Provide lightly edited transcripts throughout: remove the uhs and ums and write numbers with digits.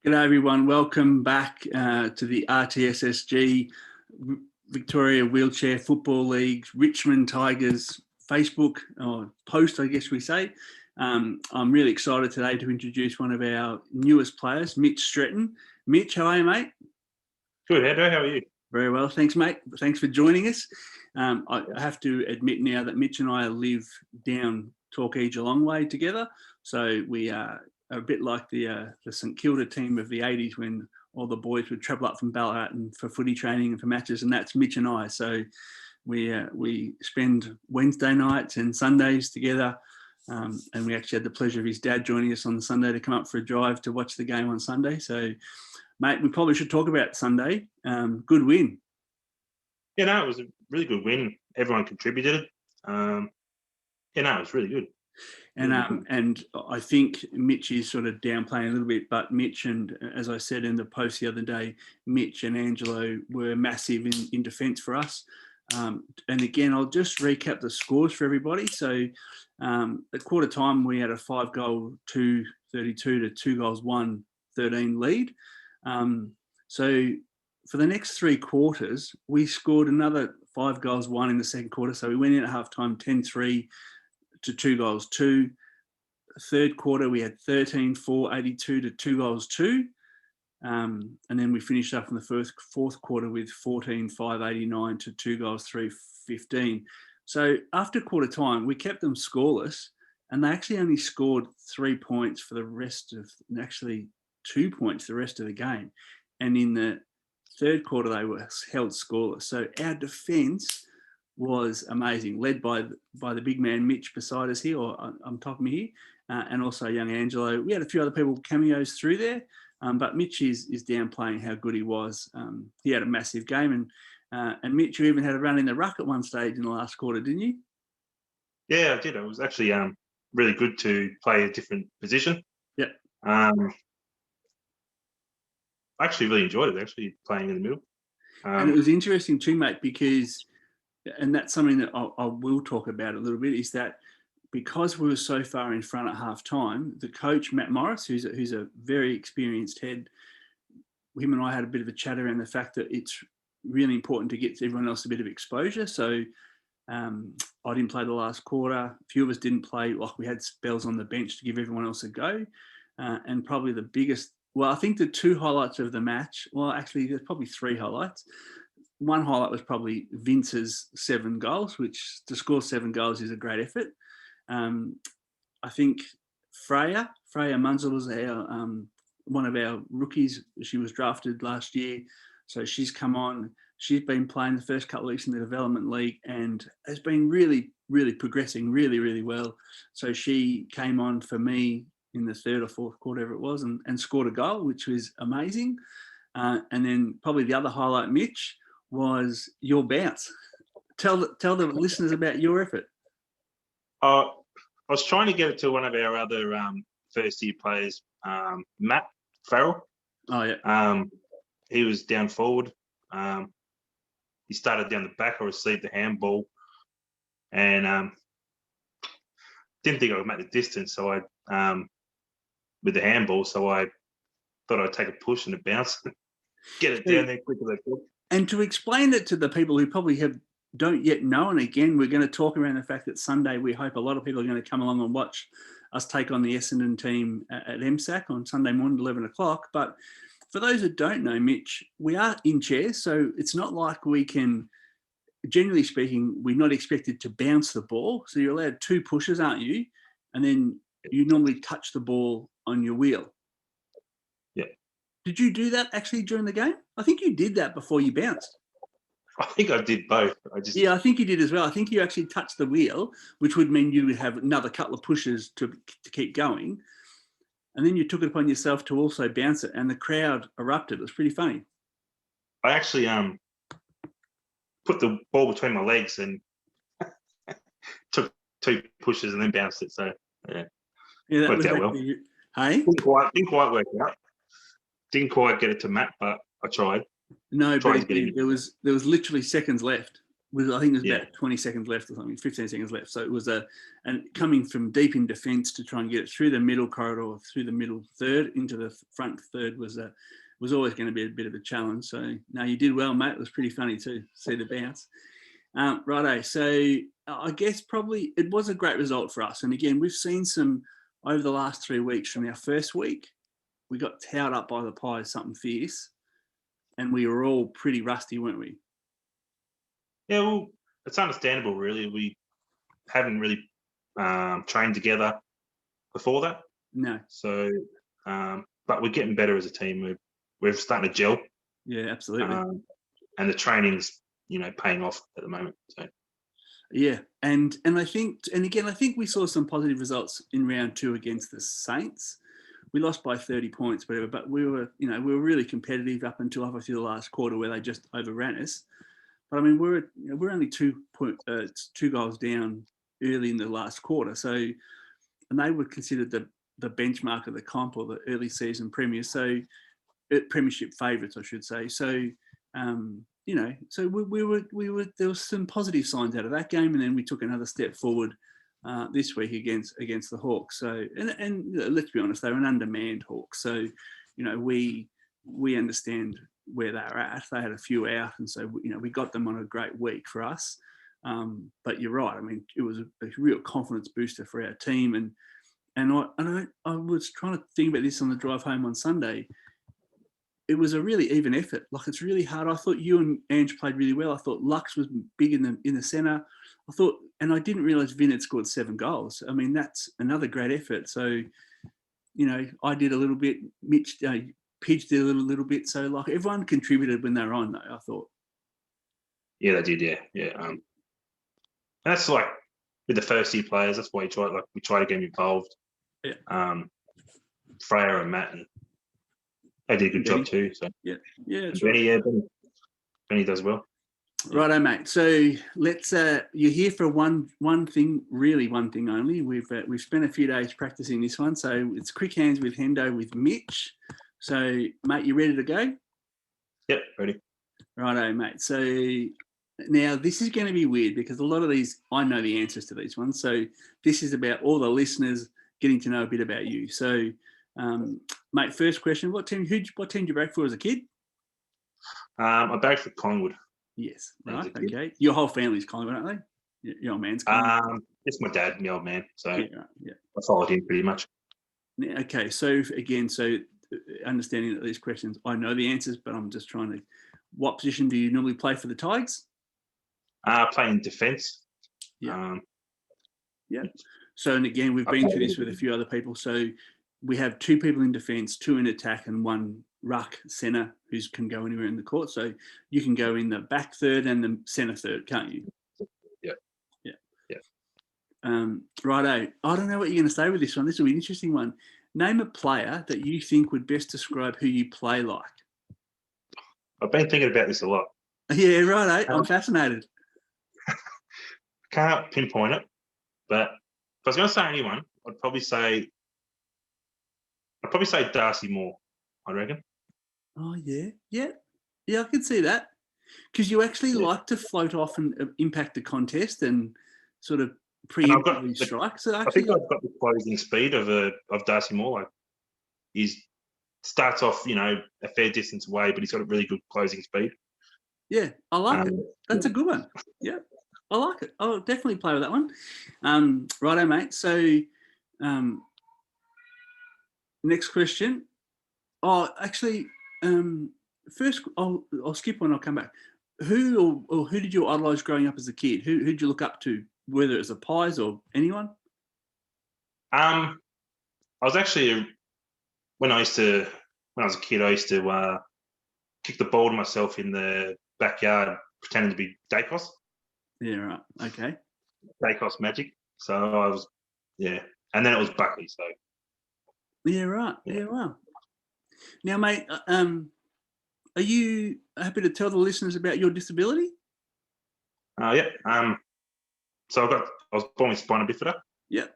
G'day everyone, welcome back to the RTSSG Victoria Wheelchair Football League Richmond Tigers Facebook post, I guess we say. I'm really excited today to introduce one of our newest players, Mitch Stretton. Mitch, how are you, mate? Good, Edo, how are you? Very well, thanks, mate. Thanks for joining us. I have to admit now that Mitch and I live down Torquay Geelong way together, so we are a bit like the St Kilda team of the 80s when all the boys would travel up from Ballarat and for footy training and for matches, and that's Mitch and I. So we spend Wednesday nights and Sundays together, and we actually had the pleasure of his dad joining us on the Sunday to come up for a drive to watch the game on Sunday. So, mate, we probably should talk about Sunday. Good win. Yeah, no, it was a really good win. Everyone contributed. It was really good. And I think Mitch is sort of downplaying a little bit, but Mitch and, as I said in the post the other day, Mitch and Angelo were massive in defence for us. And again, I'll just recap the scores for everybody. So at quarter time, we had a 5-goal 2-32 to 2 goals 1-13 lead. So for the next 3 quarters, we scored another 5 goals 1 in the second quarter. So we went in at halftime 10-3 to 2 goals 2. Third quarter, we had 13-4, 82 to 2 goals 2. And then we finished up in the fourth quarter with 14-5, 89 to 2 goals 3, 15. So after quarter time, we kept them scoreless, and they actually only scored 3 points for the rest of, actually 2 points the rest of the game. And in the third quarter, they were held scoreless. So our defence was amazing, led by the big man Mitch beside us here, or on top of me here, and also young Angelo. We had a few other people cameos through there, but Mitch is downplaying how good he was. He had a massive game, and Mitch, you even had a run in the ruck at one stage in the last quarter, didn't you? Yeah, I did. It was actually really good to play a different position. Yeah. I actually really enjoyed it, actually playing in the middle. And it was interesting too, mate, because, and that's something that I will talk about a little bit, is that because we were so far in front at half time, the coach, Matt Morris, who's a very experienced head, him and I had a bit of a chat around the fact that it's really important to get everyone else a bit of exposure. So I didn't play the last quarter. A few of us didn't play. Like, we had spells on the bench to give everyone else a go. And probably the biggest, well, I think the 2 highlights of the match, well, actually, there's probably 3 highlights. One highlight was probably Vince's 7 goals, which to score 7 goals is a great effort. I think Freya Munzel was one of our rookies. She was drafted last year, so she's come on. She's been playing the first couple of weeks in the development league and has been really, really progressing really, really well. So she came on for me in the third or fourth quarter, whatever it was, and scored a goal, which was amazing. And then probably the other highlight, Mitch, was your bounce. Tell the listeners about your effort. I was trying to get it to one of our other first-year players, Matt Farrell. Oh, yeah. He was down forward. He started down the back. I received the handball and didn't think I would make the distance. So I, with the handball, so I thought I'd take a push and a bounce, get it down there quicker than I could. And to explain it to the people who probably don't yet know, and again, we're going to talk around the fact that Sunday, we hope a lot of people are going to come along and watch us take on the Essendon team at MSAC on Sunday morning, 11 o'clock. But for those that don't know, Mitch, we are in chairs, so it's not like we can, generally speaking, we're not expected to bounce the ball. So you're allowed 2 pushes, aren't you? And then you normally touch the ball on your wheel. Yeah. Did you do that actually during the game? I think you did that before you bounced. I think I did both. Yeah, I think you did as well. I think you actually touched the wheel, which would mean you would have another couple of pushes to keep going. And then you took it upon yourself to also bounce it, and the crowd erupted. It was pretty funny. I actually put the ball between my legs and took 2 pushes and then bounced it. So yeah, that worked was out well. Hey, didn't quite work out. Didn't quite get it to Matt, but I tried. No, but there was literally seconds left I think it was Yeah. about 20 seconds left or something, 15 seconds left. So it was and coming from deep in defence to try and get it through the middle corridor, through the middle third into the front third was always going to be a bit of a challenge. So no, you did well, mate. It was pretty funny to see the bounce. Righto. So I guess probably it was a great result for us. And again, we've seen some over the last 3 weeks from our first week. We got towed up by the Pies, something fierce, and we were all pretty rusty, weren't we? Yeah, well, it's understandable, really. We haven't really trained together before that. No. So, but we're getting better as a team. We're starting to gel. Yeah, absolutely. And the training's, paying off at the moment. So. Yeah, and I think, and again, I think we saw some positive results in round 2 against the Saints. We lost by 30 points, whatever, but we were really competitive up until obviously the last quarter where they just overran us. But I mean, we're only 2 goals down early in the last quarter. So, and they were considered the benchmark of the comp or the early season premiers. So, premiership favourites, I should say. So, so we were there was some positive signs out of that game, and then we took another step forward this week against the Hawks. So, and let's be honest, they're an undermanned Hawks. So, we understand where they're at. They had a few out, and so we got them on a great week for us. But you're right. I mean, it was a real confidence booster for our team, and I was trying to think about this on the drive home on Sunday. It was a really even effort. Like, it's really hard. I thought you and Ange played really well. I thought Lux was big in the centre. I thought, and I didn't realise Vin had scored 7 goals. I mean, that's another great effort. So, I did a little bit. Mitch, Pidge did a little bit. So, like, everyone contributed when they were on, though, I thought. Yeah, they did. Yeah. And that's like with the first year players. That's why we try to get them involved. Yeah. Freya and Matt, and they did a good job too. So yeah, that's Benny, right. Benny does well. Righto, mate. So let's. You're here for one thing, really one thing only. We've spent a few days practicing this one, so it's quick hands with Hendo with Mitch. So, mate, you ready to go? Yep, ready. Righto, mate. So now this is going to be weird because a lot of these I know the answers to these ones. So this is about all the listeners getting to know a bit about you. So, mate, first question: what team did you break for as a kid? I backed for Collingwood. Yes, right. Okay. Your whole family's Collingwood, aren't they? Your old man's Collingwood. It's my dad, my old man. So yeah, right, yeah. I followed him pretty much. Okay. So again, understanding that these questions, I know the answers, but I'm just trying to. What position do you normally play for the Tigers? Playing defence. Yeah. Yeah. So, and again, we've been through this with a few other people. So we have 2 people in defence, 2 in attack, and 1 ruck centre who can go anywhere in the court. So you can go in the back third and the centre third, can't you? Yeah. Righto. I don't know what you're going to say with this one. This will be an interesting one. Name a player that you think would best describe who you play like. I've been thinking about this a lot. Yeah, righto. I'm fascinated. Can't pinpoint it, but if I was going to say anyone, I'd probably say Darcy Moore, I reckon. Oh, yeah. Yeah, I can see that. Because you actually like to float off and impact the contest and sort of preemptively strike. So I think I've got the closing speed of Darcy Moore. Like, he starts off, a fair distance away, but he's got a really good closing speed. Yeah, I like it. That's a good one. Yeah, I like it. I'll definitely play with that one. Righto, mate. So, next question. Oh, actually, first I'll skip one. I'll come back. Who did you idolise growing up as a kid? Who did you look up to, whether it's the Pies or anyone? I was actually when I was a kid, I used to kick the ball to myself in the backyard, pretending to be Dacos. Yeah, right. Okay. Dacos magic. So I was, and then it was Buckley. So. Yeah, right. Yeah, wow. Now, mate, are you happy to tell the listeners about your disability? Yeah. So I was born with spina bifida. Yeah.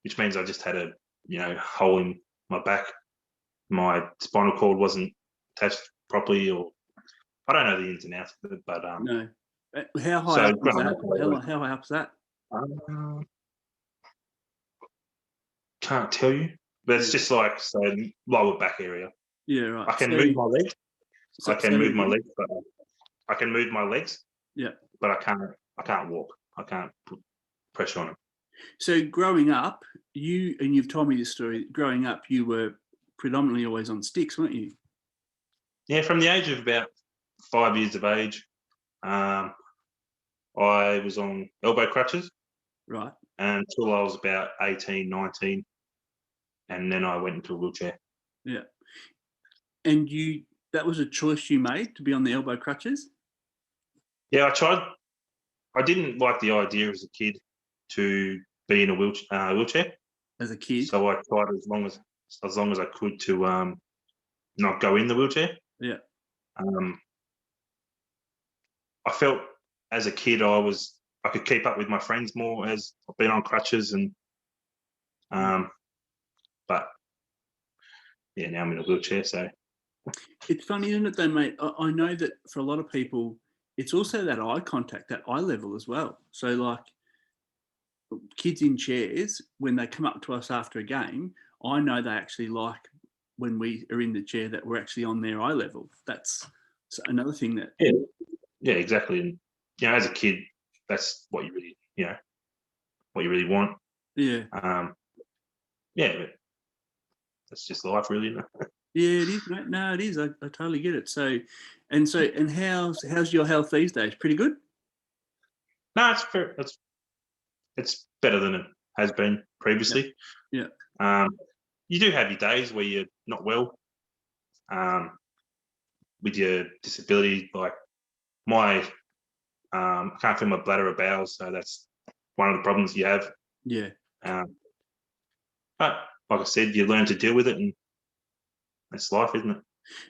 Which means I just had a hole in my back. My spinal cord wasn't attached properly, or I don't know the ins and outs of it, but No. How high so up was growing that? up, I always, How high up was that? can't tell you, but it's Yeah. just like so lower back area. Yeah, I right. can move my legs. I Say can that move my again. legs, but I can move my legs, Yeah. but I can't walk. I can't put pressure on them. So growing up, you've told me this story. Growing up, you were predominantly always on sticks, weren't you? Yeah, from the age of about 5 years of age, I was on elbow crutches Right. until I was about 18, 19, and then I went into a wheelchair. Yeah. And that was a choice you made to be on the elbow crutches Yeah, I tried. I didn't like the idea as a kid to be in a wheelchair, as a kid. so I tried as long as I could to not go in the wheelchair. Yeah. Um, I felt as a kid I could keep up with my friends more as I've been on crutches and but yeah, now I'm in a wheelchair, so It's funny, isn't it, though, mate? I know that for a lot of people, it's also that eye contact, that eye level as well. So, like kids in chairs, when they come up to us after a game, I know they actually like when we are in the chair that we're actually on their eye level. That's another thing that. yeah, yeah, exactly. And as a kid, that's what you really, what you really want. Yeah. Yeah, but that's just life, really. Isn't it? Yeah, it is, mate. No, it is. I totally get it. And how's your health these days? Pretty good? No, it's better than it has been previously. Yeah. You do have your days where you're not well with your disability. Like my, I can't feel my bladder or bowels, so that's one of the problems you have. Yeah. Um, but like I said, you learn to deal with it, and that's life, isn't it?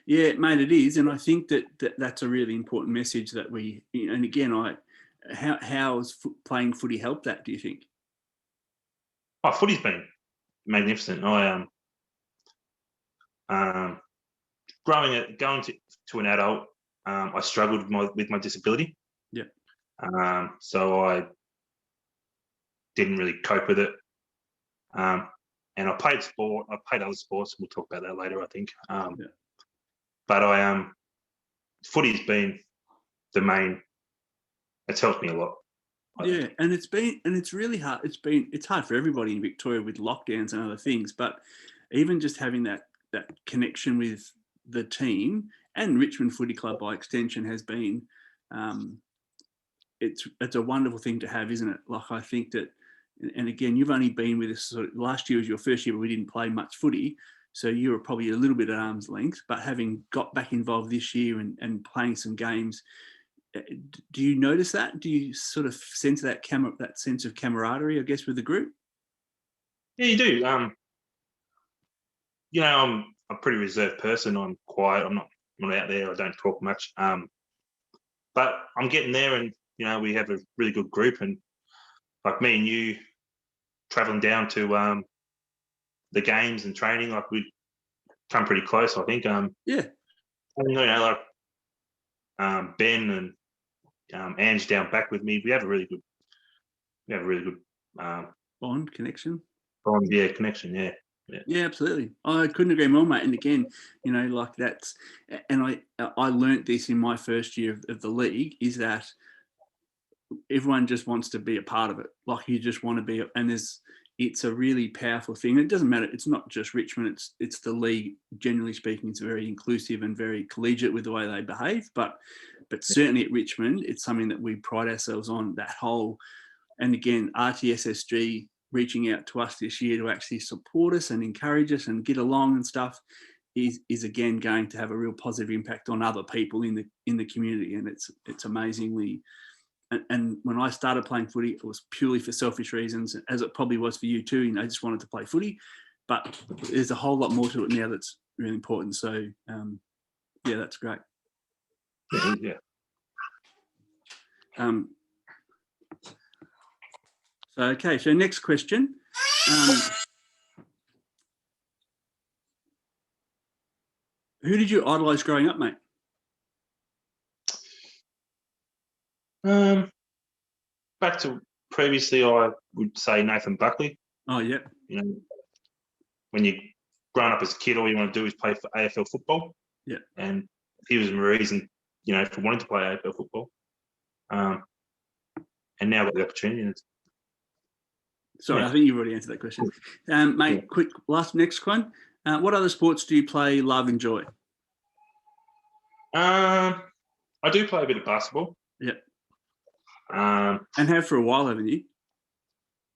Yeah, mate, it is. And I think that's a really important message that and again, how has playing footy helped that, do you think? Oh, footy's been magnificent. Um, going to an adult, I struggled with my disability. Yeah. So I didn't really cope with it. And I played sport. I played other sports. We'll talk about that later, I think. Yeah. But footy's been the main. It's helped me a lot. I Yeah, think. and it's really hard. It's hard for everybody in Victoria with lockdowns and other things, but even just having that connection with the team and Richmond Footy Club by extension has been, it's a wonderful thing to have, isn't it? Like I think that, and again, you've only been with us. Last year was your first year, but we didn't play much footy, so you were probably a little bit at arm's length. But having got back involved this year and playing some games, do you notice that? Do you sort of sense that sense of camaraderie, I guess, with the group? Yeah, you do. I'm a pretty reserved person. I'm quiet. I'm not out there. I don't talk much. But I'm getting there, and we have a really good group, and like me and you traveling down to the games and training, like we come pretty close, I think. Yeah, And, like Ben and Ange down back with me, we have a really good bond connection. bond, yeah, connection, yeah. Yeah, absolutely. I couldn't agree more, mate. And again, like that's, and I learnt this in my first year of the league, is that everyone just wants to be a part of it. Like you just want to be, and it's a really powerful thing. It doesn't matter. It's not just Richmond. It's the league. Generally speaking, it's very inclusive and very collegiate with the way they behave. But certainly at Richmond, it's something that we pride ourselves on. That whole, and again, RTSSG reaching out to us this year to actually support us and encourage us and get along and stuff is again going to have a real positive impact on other people in the community. And it's amazingly. And when I started playing footy, it was purely for selfish reasons, as it probably was for you too. I just wanted to play footy, but there's a whole lot more to it now that's really important. So, yeah, that's great. Yeah. So next question. Who did you idolise growing up, mate? Back to previously, I would say Nathan Buckley. Oh, yeah. You know, when you're growing up as a kid, all you want to do is play for AFL football. Yeah. And he was my reason, for wanting to play AFL football. And now I've got the opportunity. And Sorry, I think you've already answered that question. Mate, quick, next one. What other sports do you play, love, enjoy? I do play a bit of basketball. Yeah. And have for a while, haven't you?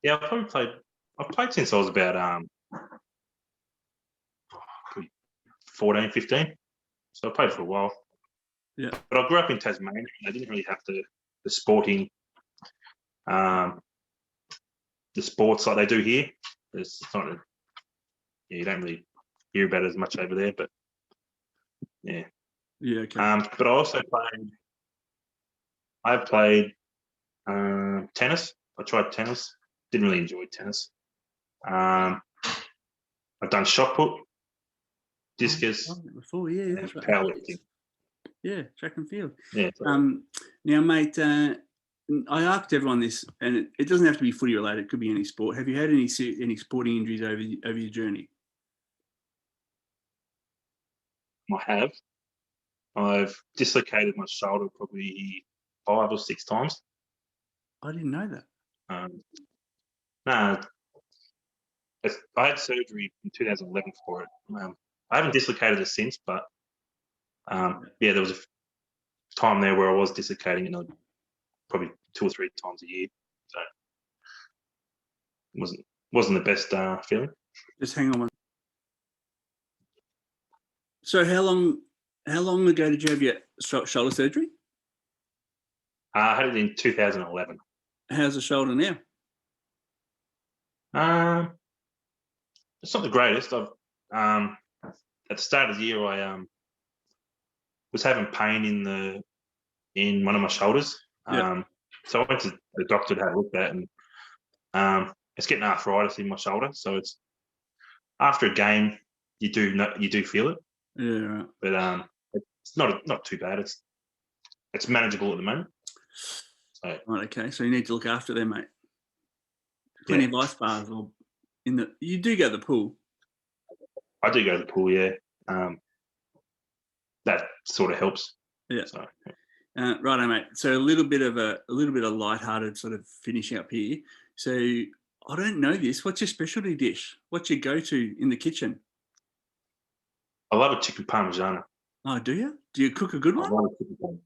Yeah, I've played since I was about 14, 15. So I played for a while. Yeah. But I grew up in Tasmania, and I didn't really have the sporting, the sports like they do here. It's not, you don't really hear about it as much over there, but yeah. Yeah, okay. But I also played tennis. I tried tennis. Didn't really enjoy tennis. I've done shot put, discus, before, yeah, and that's right. powerlifting. Yeah, track and field. Yeah. Now, mate, I asked everyone this, and it doesn't have to be footy related. It could be any sport. Have you had any sporting injuries over your journey? I have. I've dislocated my shoulder probably 5 or 6 times. I didn't know that. No, I had surgery in 2011 for it. I haven't dislocated it since, but there was a time there where I was dislocating it probably 2 or 3 times a year. So it wasn't the best feeling. Just hang on. So how long ago did you have your shoulder surgery? I had it in 2011. How's the shoulder now? It's not the greatest. At the start of the year, I was having pain in one of my shoulders. Yeah. So I went to the doctor to have a look at it, and it's getting arthritis in my shoulder. So it's after a game, you do feel it. Yeah, right. But it's not too bad. It's manageable at the moment. So, right, okay. So you need to look after them, mate. Plenty of ice bars, or you do go to the pool. I do go to the pool, yeah. That sort of helps. Yeah. So, righto, mate. So a little bit of lighthearted sort of finishing up here. So I don't know this. What's your specialty dish? What's your go-to in the kitchen? I love a chicken parmigiana. Oh, do you? Do you cook a good one? I love a chicken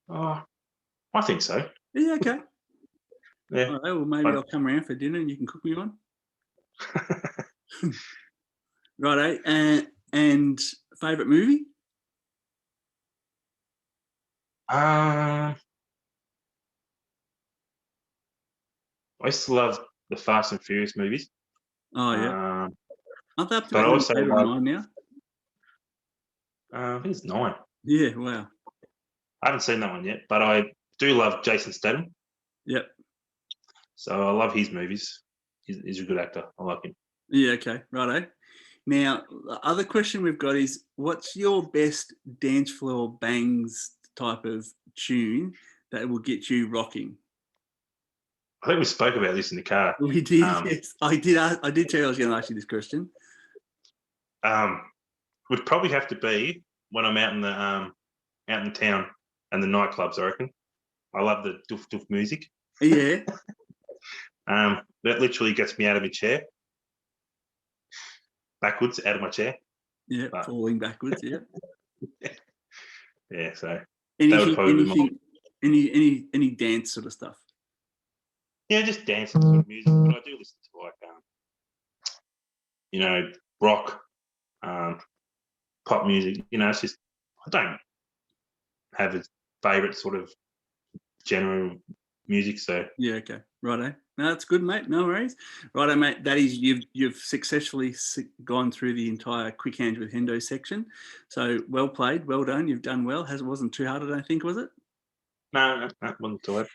parmigiana. I think so. Yeah, okay. Yeah. All right, well, maybe I'll come around for dinner and you can cook me one. Righto. And favourite movie? I used to love the Fast and Furious movies. Oh, yeah. Aren't they up to but also 8 or 9 now? I think it's 9. Yeah, wow. I haven't seen that one yet, but I do love Jason Statham. Yep. So I love his movies. He's a good actor. I like him. Yeah, okay. Righto. Now, the other question we've got is, what's your best dance floor bangs type of tune that will get you rocking? I think we spoke about this in the car. We did, yes. I did tell you I was going to ask you this question. Would probably have to be when I'm out in town and the nightclubs, I reckon. I love the doof doof music. Yeah. That literally gets me out of my chair. Backwards, out of my chair. Yeah, falling backwards, yeah. Yeah, so anything, any dance sort of stuff? Yeah, just dancing sort of music. But I do listen to rock, pop music. It's just I don't have a favourite sort of genre of music. So yeah, okay, righto. No, that's good, mate. No worries. Righto, mate. That is you've successfully gone through the entire Quick Hands with Hendo section. So well played, well done. You've done well. It wasn't too hard, I don't think, was it? No, that wasn't too hard.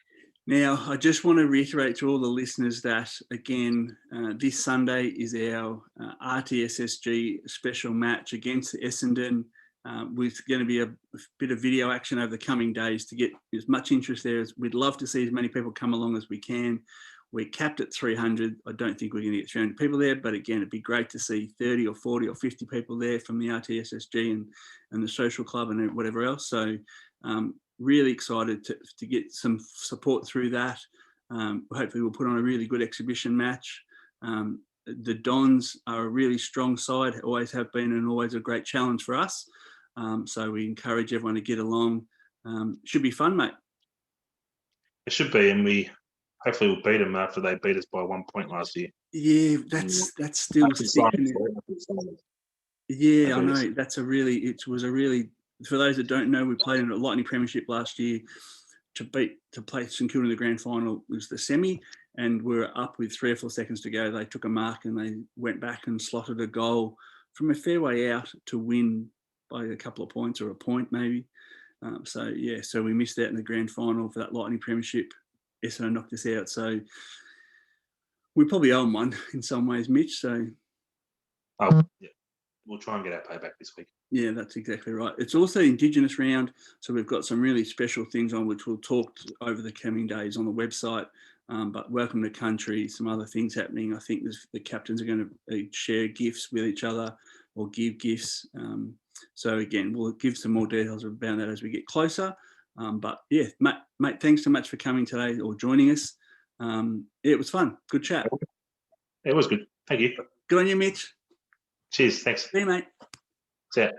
Now, I just want to reiterate to all the listeners that, again, this Sunday is our RTSSG special match against Essendon. With going to be a bit of video action over the coming days to get as much interest there as we'd love to see as many people come along as we can. We're capped at 300. I don't think we're going to get 300 people there, but again, it'd be great to see 30 or 40 or 50 people there from the RTSSG and the social club and whatever else. So really excited to get some support through that. Hopefully we'll put on a really good exhibition match. The Dons are a really strong side, always have been, and always a great challenge for us. So we encourage everyone to get along. Should be fun, mate. It should be, and we hopefully will beat them after they beat us by 1 point last year. Yeah, that's still sticking. Yeah, I know. It was a really, for those that don't know, we played in a Lightning Premiership last year to play St Kilda in the grand final was the semi, and we were up with 3 or 4 seconds to go. They took a mark and they went back and slotted a goal from a fair way out to win by a couple of points or a point maybe. So we missed out in the grand final for that Lightning Premiership. Essendon knocked us out, so we probably owe them one in some ways, Mitch. So yeah, we'll try and get our payback this week. Yeah, that's exactly right. It's also Indigenous round, so we've got some really special things on which we'll talk over the coming days on the website. But welcome to country, some other things happening. I think the captains are going to share gifts with each other or give gifts. So again, we'll give some more details about that as we get closer. But yeah, mate, thanks so much for coming today or joining us. It was fun. Good chat. It was good. Thank you. Good on you, Mitch. Cheers. Thanks. See you, mate. See ya.